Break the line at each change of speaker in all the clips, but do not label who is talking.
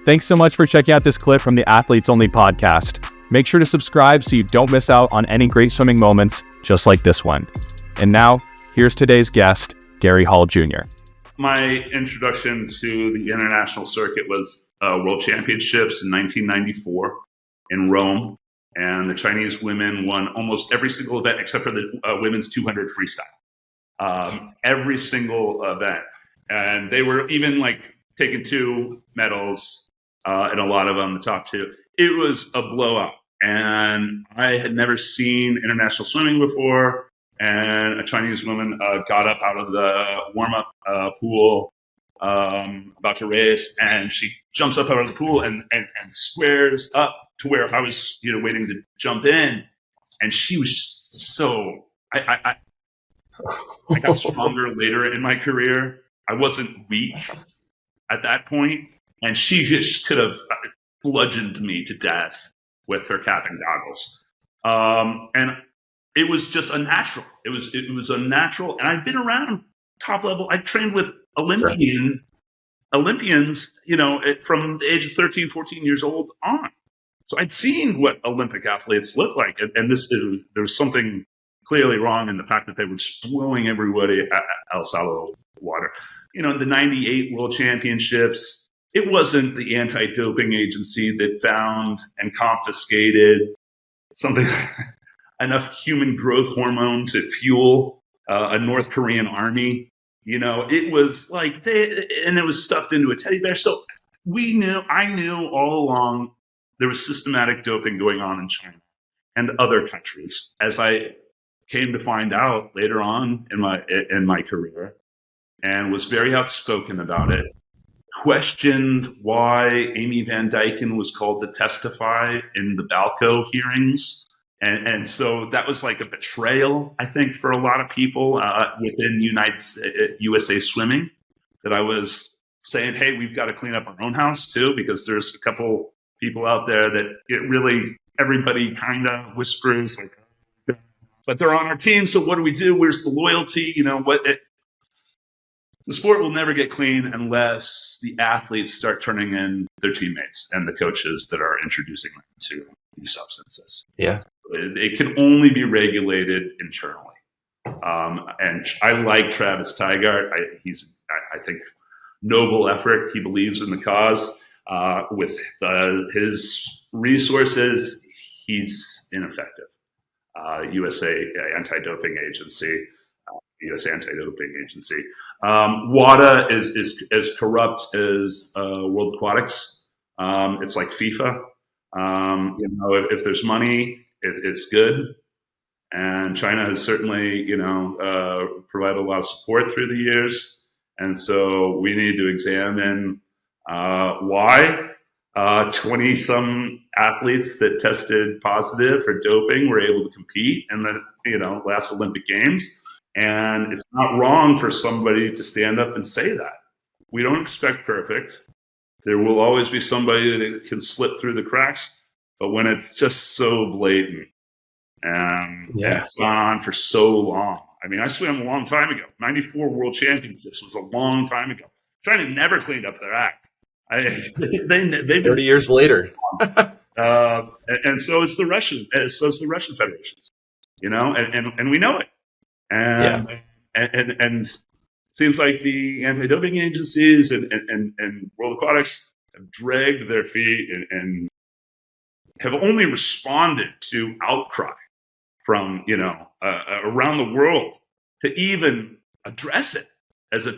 Thanks so much for checking out this clip from the Athletes Only podcast. Make sure to subscribe so you don't miss out on any great swimming moments just like this one. And now, here's today's guest, Gary Hall Jr.
My introduction to the international circuit was World Championships in 1994 in Rome. And the Chinese women won almost every single event except for the women's 200 freestyle. Every single event. And they were even like taking 2 medals, and a lot of them, the top 2. It was a blowout. And I had never seen international swimming before. And a Chinese woman got up out of the warm-up pool about to race, and she jumps up out of the pool and squares up to where I was, waiting to jump in. And she was just so I got stronger later in my career. I wasn't weak at that point, and she just could have bludgeoned me to death with her cap and goggles. And it was just unnatural. It was unnatural. And I've been around top level. I trained with Olympians, from the age of 13, 14 years old on. So I'd seen what Olympic athletes look like. And there was something clearly wrong in the fact that they were just blowing everybody else out of the water. In the 98 World Championships, it wasn't the anti-doping agency that found and confiscated something enough human growth hormone to fuel a North Korean army. It was like and it was stuffed into a teddy bear. So I knew all along there was systematic doping going on in China and other countries, as I came to find out later on in my career, and was very outspoken about it. Questioned why Amy Van Dyken was called to testify in the Balco hearings. And so that was like a betrayal, I think, for a lot of people within USA Swimming, that I was saying, hey, we've got to clean up our own house too, because there's a couple people out there that everybody kind of whispers, like, but they're on our team, so what do we do? Where's the loyalty? The sport will never get clean unless the athletes start turning in their teammates and the coaches that are introducing them to these substances.
Yeah.
It can only be regulated internally. And I like Travis Tygart. I think, noble effort. He believes in the cause. With his resources, he's ineffective. USA Anti-Doping Agency. WADA is as corrupt as World Aquatics. It's like FIFA. If there's money, it's good. And China has certainly, provided a lot of support through the years. And so we need to examine why 20-some athletes that tested positive for doping were able to compete in the last Olympic Games. And it's not wrong for somebody to stand up and say that. We don't expect perfect. There will always be somebody that can slip through the cracks. But when it's just so blatant, and it's gone on for so long. I mean, I swam a long time ago. 94 World Championships was a long time ago. China never cleaned up their act. They've
30 years later.
And so is the Russian. So is the Russian Federation. And we know it. And it seems like the anti-doping agencies and World Aquatics have dragged their feet and have only responded to outcry from around the world to even address it as a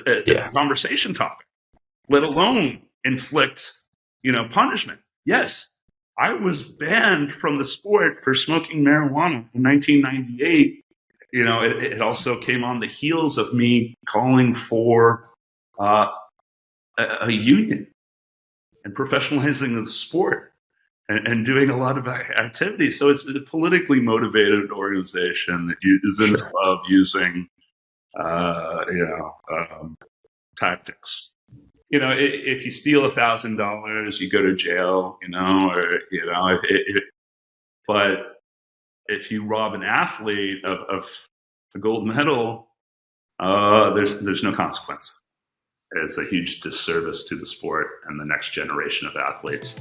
conversation topic, let alone inflict punishment. Yes, I was banned from the sport for smoking marijuana in 1998. It also came on the heels of me calling for a union and professionalizing the sport and doing a lot of activities. So it's a politically motivated organization that is in of using, tactics. If you steal $1,000, you go to jail. But if you rob an athlete of a gold medal, there's no consequence. It's a huge disservice to the sport and the next generation of athletes.